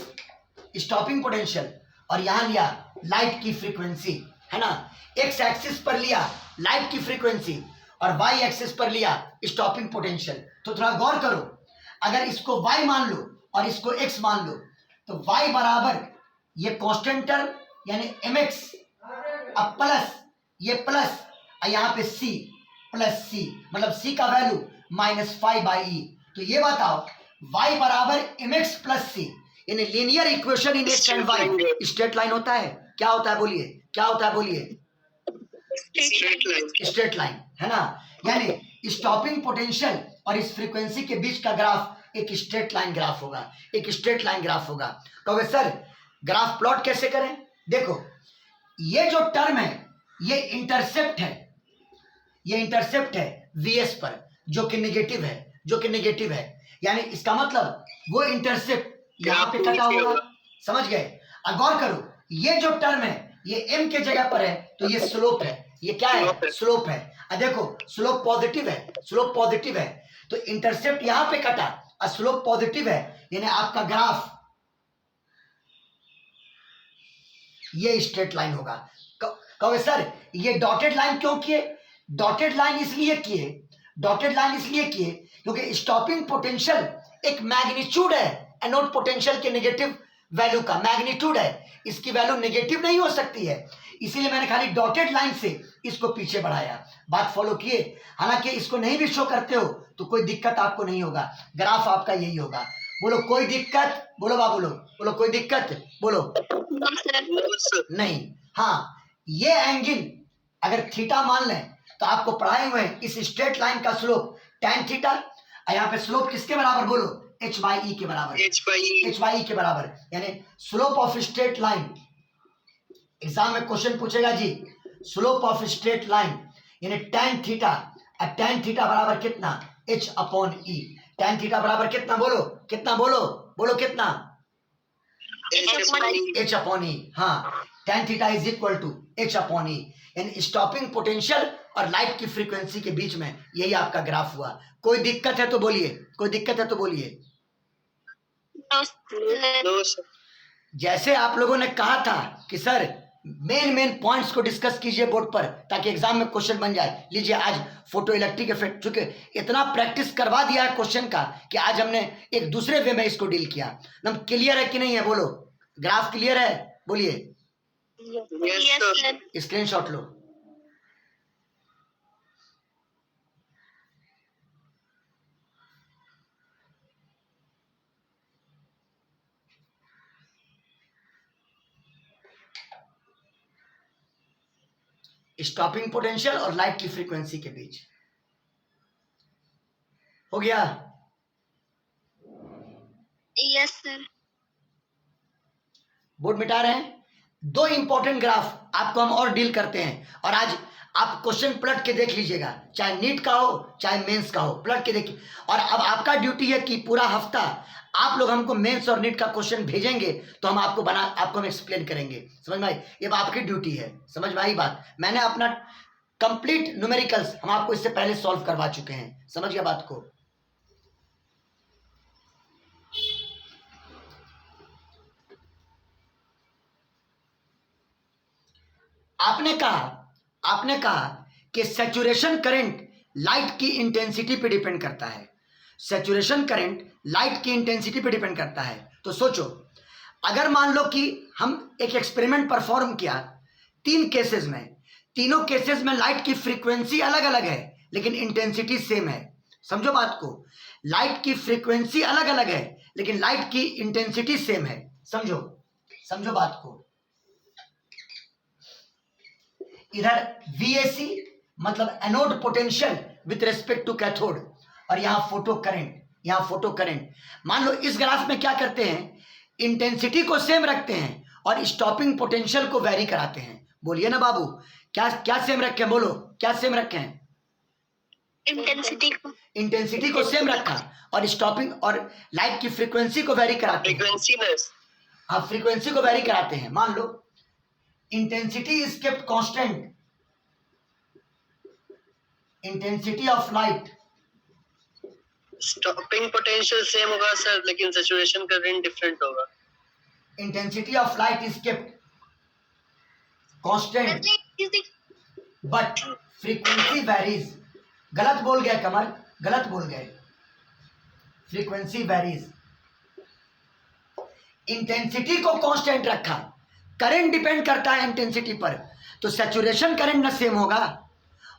स्टॉपिंग पोटेंशियल और यहां लिया लाइट की फ्रीक्वेंसी, है ना। एक्स एक्सिस पर लिया लाइट की फ्रीक्वेंसी और वाई एक्सिस पर लिया स्टॉपिंग पोटेंशियल। तो थोड़ा गौर करो, अगर इसको वाई मान लो और इसको एक्स मान लो तो वाई बराबर ये कांस्टेंट टर्म यानी mx अब प्लस ये प्लस यहाँ पे c प्लस c, मतलब c का वैल्यू -5 बाई ई। तो ये बताओ y बराबर mx प्लस c, यानी linear equation in X and Y straight line होता है। क्या होता है बोलिए, क्या होता है बोलिए? स्ट्रेट लाइन, है ना। यानी स्टॉपिंग पोटेंशियल और इस फ्रीक्वेंसी के बीच का ग्राफ एक स्ट्रेट लाइन ग्राफ होगा, एक स्ट्रेट लाइन ग्राफ होगा। कहोगे सर ग्राफ प्लॉट कैसे करें? देखो ये जो टर्म है ये इंटरसेप्ट है, ये इंटरसेप्ट है वीएस पर जो कि नेगेटिव है, यानी इसका मतलब वो इंटरसेप्ट यहाँ पे कटा होगा, समझ गए। अब गौर करो ये जो टर्म है ये m के जगह पर है तो ये स्लोप है, ये क्या है? स्लोप है। अब देखो स्लोप पॉजिटिव है तो इंटरसेप्ट यहां पे कटा और स्लोप पॉजिटिव है, यानी आपका ग्राफ ये स्ट्रेट लाइन होगा। कहोगे सर ये डॉटेड लाइन क्यों किए? डॉटेड लाइन इसलिए किए क्योंकि स्टॉपिंग पोटेंशियल एक मैग्नीट्यूड है, एनोड पोटेंशियल के नेगेटिव वैल्यू का मैग्नीट्यूड है, इसकी वैल्यू नेगेटिव नहीं हो सकती है, इसीलिए मैंने खाली डॉटेड लाइन से इसको पीछे बढ़ाया। बात फॉलो किए? हालांकि इसको नहीं भी शो करते हो तो कोई दिक्कत आपको नहीं होगा, ग्राफ आपका यही होगा। बोलो कोई दिक्कत, बोलो बाबू लोग, बोलो कोई दिक्कत, बोलो नहीं। हाँ ये एंगल अगर थीटा मान लें तो आपको पढ़ाए हुए हैं इस स्ट्रेट लाइन का स्लोप tan थीटा, और यहाँ पे स्लोप किसके बराबर बोलो, h बाई ई के बराबर, h बाई ई के बराबर, यानी slope of straight line. Exam में क्वेश्चन पूछेगा जी स्लोप ऑफ स्ट्रेट लाइन यानी tan थीटा, और tan थीटा बराबर कितना, h अपॉन ई। tan थीटा बराबर कितना बोलो, कितना बोलो, बोलो कितना, h अपॉन ई। हाँ, tan theta is equal to h upon E, यानी स्टॉपिंग पोटेंशियल और लाइट की फ्रीक्वेंसी के बीच में यही आपका ग्राफ हुआ। कोई दिक्कत है तो बोलिए, कोई दिक्कत है तो बोलिए। No sir. जैसे आप लोगों ने कहा था कि सर मेन पॉइंट्स को डिस्कस कीजिए बोर्ड पर ताकि एग्जाम में क्वेश्चन बन जाए। लीजिए आज फोटो इलेक्ट्रिक इफेक्ट, चूंकि इतना प्रैक्टिस करवा दिया है क्वेश्चन का कि आज हमने एक दूसरे वे में इसको डील किया। एकदम क्लियर है कि नहीं है, बोलो ग्राफ क्लियर है, बोलिए। Yes sir. स्क्रीनशॉट लो। स्टॉपिंग पोटेंशियल और लाइट की फ्रीक्वेंसी के बीच हो गया। Yes sir. बोर्ड मिटा रहे हैं। दो इंपॉर्टेंट ग्राफ आपको हम और डील करते हैं, और आज आप क्वेश्चन पलट के देख लीजिएगा, चाहे नीट का हो चाहे मेंस का हो, पलट के देखिए। और अब आपका ड्यूटी है कि पूरा हफ्ता आप लोग हमको मेंस और नीट का क्वेश्चन भेजेंगे तो हम आपको हम एक्सप्लेन करेंगे। समझ में आई, ये आपकी ड्यूटी है। समझ में आई बात। मैंने अपना कंप्लीट न्यूमेरिकल्स हम आपको इससे पहले सॉल्व करवा चुके हैं। समझ गया बात को। आपने कहा कि सैचुरेशन करंट लाइट की इंटेंसिटी पे डिपेंड करता है। सैचुरेशन करंट लाइट की इंटेंसिटी पे डिपेंड करता है। तो सोचो, अगर मान लो कि हम एक एक्सपेरिमेंट परफॉर्म किया 3 केसेस में, तीनों केसेस में लाइट की फ्रीक्वेंसी अलग अलग है लेकिन इंटेंसिटी सेम है। समझो बात को, लाइट की फ्रीक्वेंसी अलग अलग है लेकिन लाइट की इंटेंसिटी सेम है। समझो बात को। इधर VAC मतलब anode potential with respect to cathode, और यहां फोटो करंट। मान लो इस ग्राफ में क्या करते हैं, इंटेंसिटी को सेम रखते हैं और स्टॉपिंग पोटेंशियल को वेरी कराते हैं। बोलिए ना बाबू, क्या सेम रखे हैं, बोलो क्या सेम रखे हैं। इंटेंसिटी को सेम रखा और स्टॉपिंग और लाइट की फ्रीक्वेंसी को वेरी कराते हैं। हाँ, फ्रीक्वेंसी को वेरी कराते हैं। मान लो intensity is kept constant, intensity of light, stopping potential same होगा सर लेकिन सैचुरेशन करंट डिफरेंट होगा। intensity of light is kept constant but frequency varies। गलत बोल गए कमल, गलत बोल गए। frequency varies, इंटेंसिटी को कांस्टेंट रखा, करंट डिपेंड करता है इंटेंसिटी पर, तो सैचुरेशन करंट ना सेम होगा,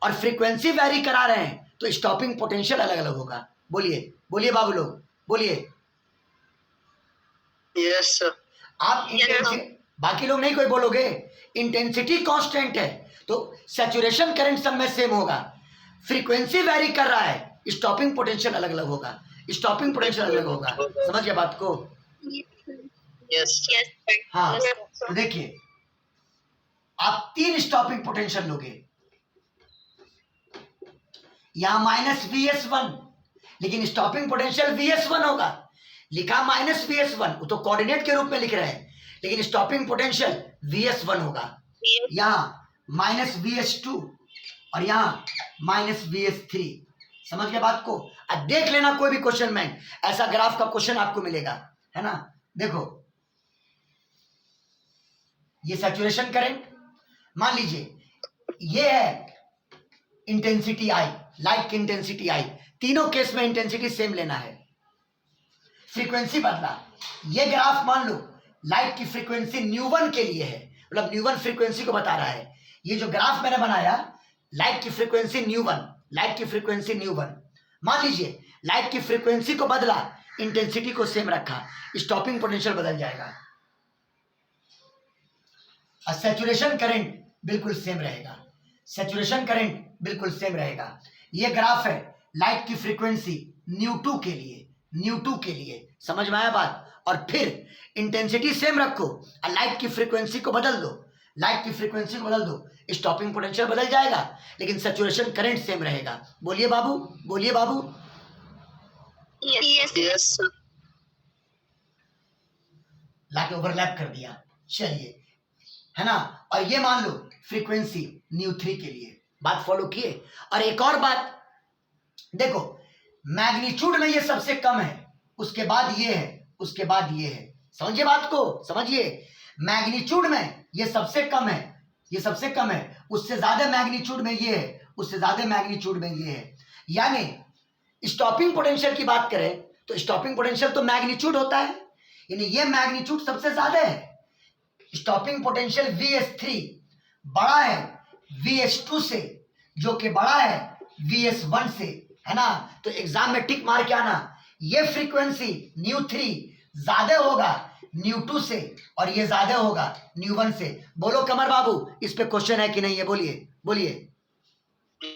और फ्रीक्वेंसी वेरी करा रहे हैं तो स्टॉपिंग पोटेंशियल अलग अलग होगा। बोलिए बाबू लोग, बोलिए। Yes sir. आप बाकी लोग नहीं कोई बोलोगे। इंटेंसिटी कांस्टेंट है तो सैचुरेशन करंट सब में सेम होगा, फ्रीक्वेंसी वेरी कर रहा है, स्टॉपिंग पोटेंशियल अलग अलग होगा, समझ गया बात को। यस हाँ, तो देखिए आप 3 स्टॉपिंग पोटेंशियल लोगे, यहां -VS1 लेकिन स्टॉपिंग पोटेंशियल VS1 होगा। लिखा -VS1, वो तो कोऑर्डिनेट के रूप में लिख रहे हैं, लेकिन स्टॉपिंग पोटेंशियल VS1 होगा। यहां -VS2 और यहां -VS3। समझ गए बात को। अब देख लेना कोई भी क्वेश्चन में ऐसा ग्राफ का क्वेश्चन आपको मिलेगा, है ना। देखो ये सैचुरेशन करंट, मान लीजिए ये है इंटेंसिटी आई, लाइट की इंटेंसिटी आई, तीनों केस में इंटेंसिटी सेम लेना है, फ्रीक्वेंसी बदला। ये ग्राफ मान लो लाइट की फ्रीक्वेंसी न्यू1 के लिए है, मतलब न्यू1 फ्रीक्वेंसी को बता रहा है। ये जो ग्राफ मैंने बनाया लाइट की फ्रीक्वेंसी न्यू1, मान लीजिए लाइट की फ्रीक्वेंसी को बदला, इंटेंसिटी को सेम रखा, स्टॉपिंग पोटेंशियल बदल जाएगा और सैचुरेशन करंट बिल्कुल सेम रहेगा। सैचुरेशन करंट बिल्कुल सेम रहेगा। ये ग्राफ है लाइट की फ्रीक्वेंसी न्यू2 के लिए, न्यू2 के लिए, समझ में आया बात। और फिर इंटेंसिटी सेम रखो और लाइट की फ्रीक्वेंसी को बदल दो, लाइट की फ्रीक्वेंसी को बदल दो, स्टॉपिंग पोटेंशियल बदल जाएगा लेकिन सैचुरेशन करंट सेम रहेगा। बोलिए बाबू, बोलिए बाबू। Yes, sir. लाके ओवरलैप कर दिया, चलिए, है ना। और ये मान लो फ्रीक्वेंसी न्यू3 के लिए, बात फॉलो किए। और एक और बात देखो, मैग्नीट्यूड में ये सबसे कम है, उसके बाद ये है, उसके बाद ये है, समझिए बात को, समझिए। मैग्नीट्यूड में ये सबसे कम है, ये सबसे कम है, उससे ज्यादा मैग्नीट्यूड में ये है, उससे ज्यादा मैग्नीट्यूड में ये है। यानी स्टॉपिंग पोटेंशियल की बात करें तो स्टॉपिंग पोटेंशियल तो मैग्नीट्यूड होता है, यानी ये मैग्नीट्यूड सबसे ज्यादा है। स्टॉपिंग पोटेंशियल Vs3 बड़ा है Vs2 से, जो कि बड़ा है Vs1 से, है ना। तो एग्जाम में टिक मार के आना, ये फ्रीक्वेंसी न्यू3 ज्यादा होगा न्यू2 से और ये ज्यादा होगा न्यू1 से। बोलो कमर बाबू, इस पे क्वेश्चन है कि नहीं है, बोलिए, बोलिए।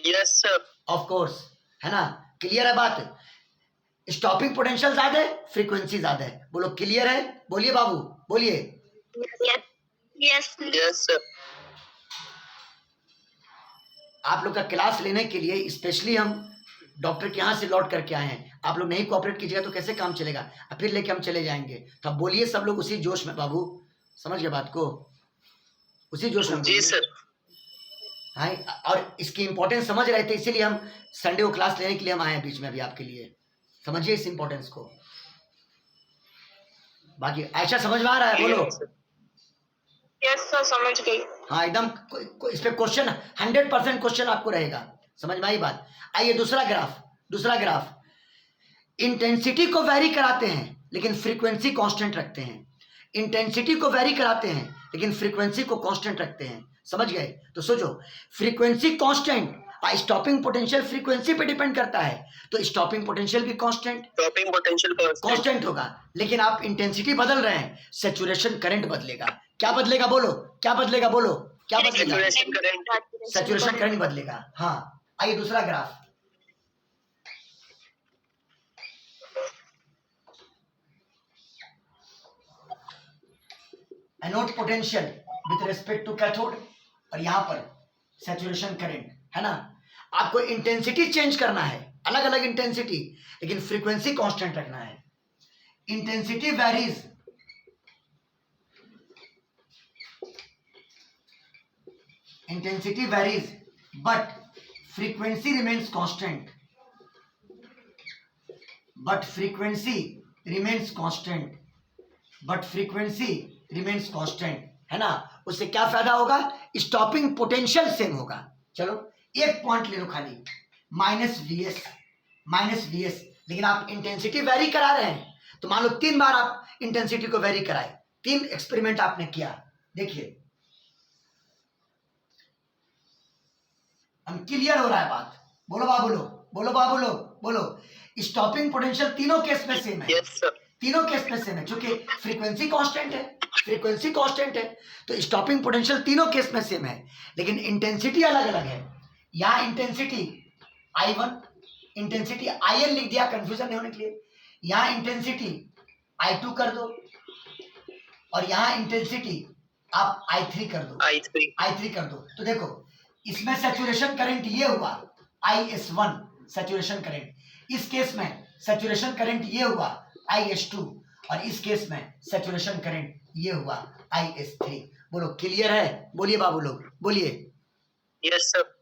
Yes, sir. ऑफ कोर्स, है ना, क्लियर है बात। स्टॉपिंग पोटेंशियल ज्यादा है, फ्रीक्वेंसी ज्यादा है, बोलो क्लियर है, बोलिए बाबू, बोलिए। Yes, sir. आप लोग का क्लास लेने के लिए स्पेशली हम डॉक्टर के यहाँ से लौट करके आए हैं। आप लोग नहीं कोऑपरेट कीजिएगा तो कैसे काम चलेगा, अब फिर लेके हम चले जाएंगे। तो अब बोलिए सब लोग उसी जोश में बाबू, समझ गए बात को, उसी जोश में जी बोलिए। सर। हाँ, और इसकी इंपॉर्टेंस समझ रहे थे, इसीलिए हम संडे को क्लास लेने के लिए हम आए हैं बीच में अभी आपके लिए। समझिए इस इंपॉर्टेंस को। बाकी ऐसा समझ में आ रहा है, बोलो। यस सर, समझ गई। हाँ एकदम, इस पे क्वेश्चन 100% क्वेश्चन आपको रहेगा, समझ में आई बात। आइए दूसरा ग्राफ, दूसरा ग्राफ। इंटेंसिटी को वेरी कराते हैं लेकिन फ्रीक्वेंसी कांस्टेंट रखते हैं। इंटेंसिटी को वेरी कराते हैं लेकिन फ्रीक्वेंसी को कांस्टेंट रखते हैं, समझ गए। तो सोचो, फ्रीक्वेंसी कांस्टेंट और स्टॉपिंग पोटेंशियल फ्रीक्वेंसी पे डिपेंड करता है, तो स्टॉपिंग पोटेंशियल भी कांस्टेंट, स्टॉपिंग पोटेंशियल कांस्टेंट होगा। लेकिन आप इंटेंसिटी बदल रहे हैं, सैचुरेशन करंट बदलेगा। क्या बदलेगा बोलो, क्या बदलेगा बोलो, क्या बदलेगा? Saturation current. सैचुरेशन करंट बदलेगा। हाँ, आइए दूसरा graph. Anode potential with respect to cathode, और यहां पर सैचुरेशन करंट, है ना। आपको इंटेंसिटी चेंज करना है, अलग अलग इंटेंसिटी, लेकिन फ्रीक्वेंसी कांस्टेंट रखना है। Intensity varies, intensity varies but frequency remains constant, but frequency remains constant, but frequency remains constant, है ना। उससे क्या फायदा होगा, स्टॉपिंग पोटेंशियल सेम होगा। चलो एक पॉइंट ले लो खाली, -Vs, -Vs, लेकिन आप इंटेंसिटी वेरी करा रहे हैं। तो मान लो 3 बार आप इंटेंसिटी को वेरी कराए, 3 एक्सपेरिमेंट आपने किया। देखिए हम क्लियर हो रहा है बात, बोलो बाबू लो, बोलो बाबू लो, बोलो। स्टॉपिंग पोटेंशियल तीनों केस में सेम है। Yes sir. तीनों केस में सेम है, क्योंकि फ्रीक्वेंसी कांस्टेंट है, फ्रीक्वेंसी कांस्टेंट है, तो स्टॉपिंग पोटेंशियल तीनों केस में सेम है, लेकिन इंटेंसिटी अलग अलग है। यहाँ इंटेंसिटी I1, इंटेंसिटी IN लिख दिया कंफ्यूजन नहीं होने के लिए। यहाँ इंटेंसिटी I2 कर दो और यहाँ इंटेंसिटी आप I3 कर दो, I3 कर दो। तो देखो इसमें सैचुरेशन करंट ये हुआ IS1 सैचुरेशन करंट, इस केस में सैचुरेशन करंट ये हुआ IS2, और इस केस में सैचुरेशन करंट ये हुआ IS3। बोलो क्लियर है, बोलिए बाबू लोग, बोलिए। Yes sir.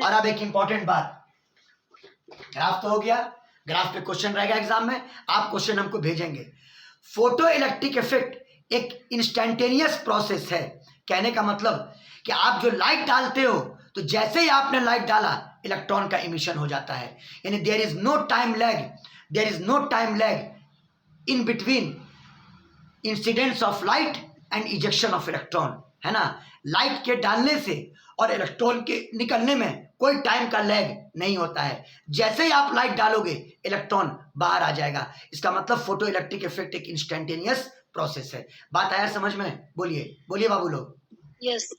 और अब एक इंपॉर्टेंट बात, ग्राफ तो हो गया, ग्राफ पे क्वेश्चन रहेगा एग्जाम में, आप क्वेश्चन हमको भेजेंगे। फोटो इलेक्ट्रिक इफेक्ट एक इंस्टेंटेनियस प्रोसेस है। कहने का मतलब कि आप जो लाइट डालते हो, तो जैसे ही आपने लाइट डाला इलेक्ट्रॉन का इमिशन हो जाता है, यानी there is no time lag, there is no time lag in between incidents of light and ejection of electron, है ना। लाइट के डालने से और इलेक्ट्रॉन के निकलने में कोई टाइम का लैग नहीं होता है। जैसे ही आप लाइट डालोगे इलेक्ट्रॉन बाहर आ जाएगा। इसका मतलब फोटो इलेक्ट्रिक इफेक्ट एक इंस्टेंटेनियस प्रोसेस है। बात आया समझ में, बोलिए, बोलिए बाबू लोग। यस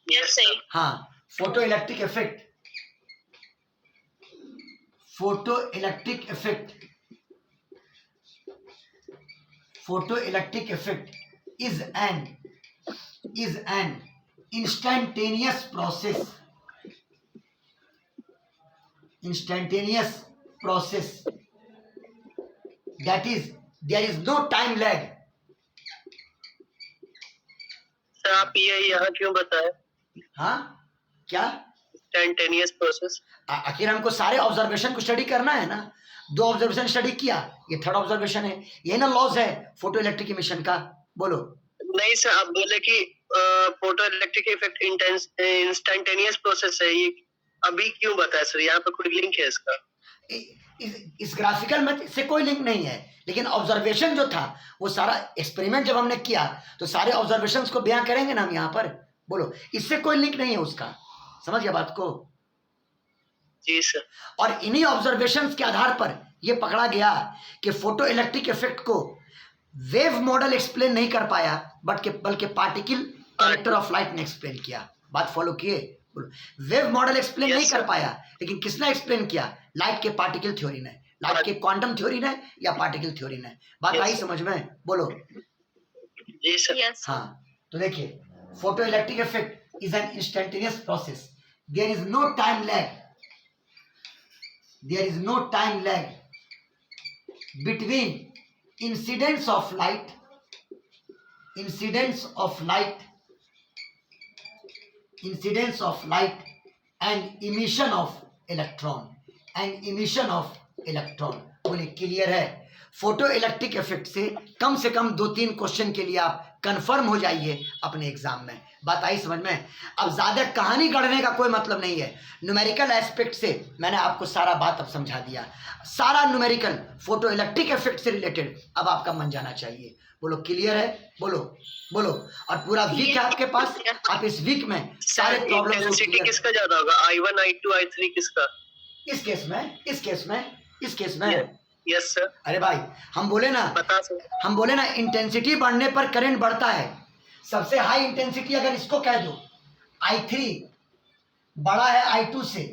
यस सही। हाँ, photo electric effect, photo electric effect, photo electric effect is an instantaneous process, instantaneous process, that is there is no time lag. Sir आप ये यहाँ क्यों बताए हाँ क्या इंस्टेंटेनियस प्रोसेस? आखिर हमको सारे ऑब्जर्वेशन को स्टडी करना है ना, 2 ऑब्जर्वेशन स्टडी किया, ये 3rd ऑब्जर्वेशन है, ये ना लॉज है फोटो इलेक्ट्रिक इमिशन का। बोलो। नहीं सर, आप बोले कि photo electric effect instantaneous process है, ये अभी क्यों बताया सर? यहाँ पे कोई लिंक है इसका? इस ग्राफिकल में से कोई लिंक नहीं है, लेकिन ऑब्जर्वेशन जो था वो सारा एक्सपेरिमेंट जब हमने किया तो सारे ऑब्जर्वेशंस को बयां करेंगे ना हम यहाँ पर। बोलो, इससे कोई लिंक नहीं है उसका, समझ गया बात को? जी सर। और इन्हीं ऑब्जर्वेशंस के आधार पर यह पकड़ा गया कि फोटो इलेक्ट्रिक इफेक्ट को वेव मॉडल एक्सप्लेन नहीं कर पाया बल्कि पार्टिकल कैरेक्टर ऑफ लाइट ने एक्सप्लेन किया। बात फॉलो किए? बोलो, वेव मॉडल एक्सप्लेन नहीं कर पाया, लेकिन किसने एक्सप्लेन किया? लाइट के पार्टिकल थ्योरी ने, लाइट के क्वांटम थ्योरी ने या पार्टिकल थ्योरी ने। बात आई समझ में? बोलो। जी सर। हाँ, तो देखिए, photo electric effect is an instantaneous process, there is no time lag, there is no time lag between incidence of light and emission of electron बोले क्लियर है? फोटो इलेक्ट्रिक इफेक्ट से कम 2-3 क्वेश्चन के लिए आप confirm हो जाइए अपने exam में। बात आई समझ में? अब ज्यादा कहानी गढ़ने का कोई मतलब नहीं है, न्यूमेरिकल एस्पेक्ट से मैंने आपको सारा बात अब समझा दिया, सारा न्यूमेरिकल फोटो इलेक्ट्रिक इफेक्ट से रिलेटेड अब आपका मन जाना चाहिए। बोलो क्लियर है? बोलो बोलो। और पूरा वीक है आपके पास, आप इस वीक में सारे प्रॉब्लम किसका ज्यादा होगा? I1, I2, I3 किसका? इस केस में यस सर। अरे भाई, हम बोले ना इंटेंसिटी बढ़ने पर करंट बढ़ता है। सबसे हाई इंटेंसिटी अगर इसको कह दो I3 बड़ा है I2 से,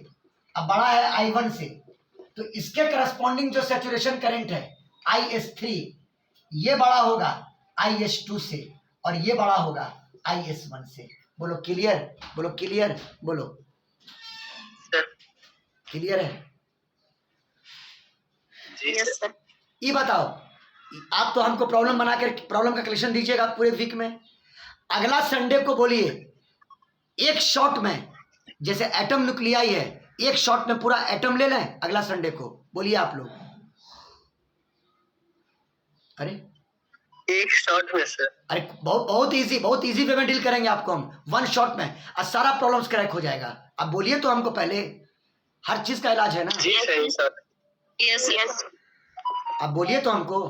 अब बड़ा है I1 से, तो इसके करस्पॉन्डिंग जो सैचुरेशन करंट है IS3 ये बड़ा होगा IS2 से, और ये बड़ा होगा IS1 से। बोलो क्लियर? बोलो क्लियर? बोलो क्लियर है? Yes sir. ये बताओ, आप तो हमको प्रॉब्लम बनाकर प्रॉब्लम का कलेक्शन दीजिएगा पूरे वीक में। अगला संडे को बोलिए, एक शॉट में, जैसे एटम न्यूक्लियाई है, एक शॉट में पूरा एटम ले लें अगला संडे को। बोलिए आप लोग। अरे एक शॉट में सर? अरे बहुत इजी वे में डील करेंगे आपको हम, 1 शॉट में, और सारा प्रॉब्लम्स क्रैक हो जाएगा। अब बोलिए तो हमको, पहले हर चीज का इलाज है ना। जी सही सर। यस। अब बोलिए तो हमको।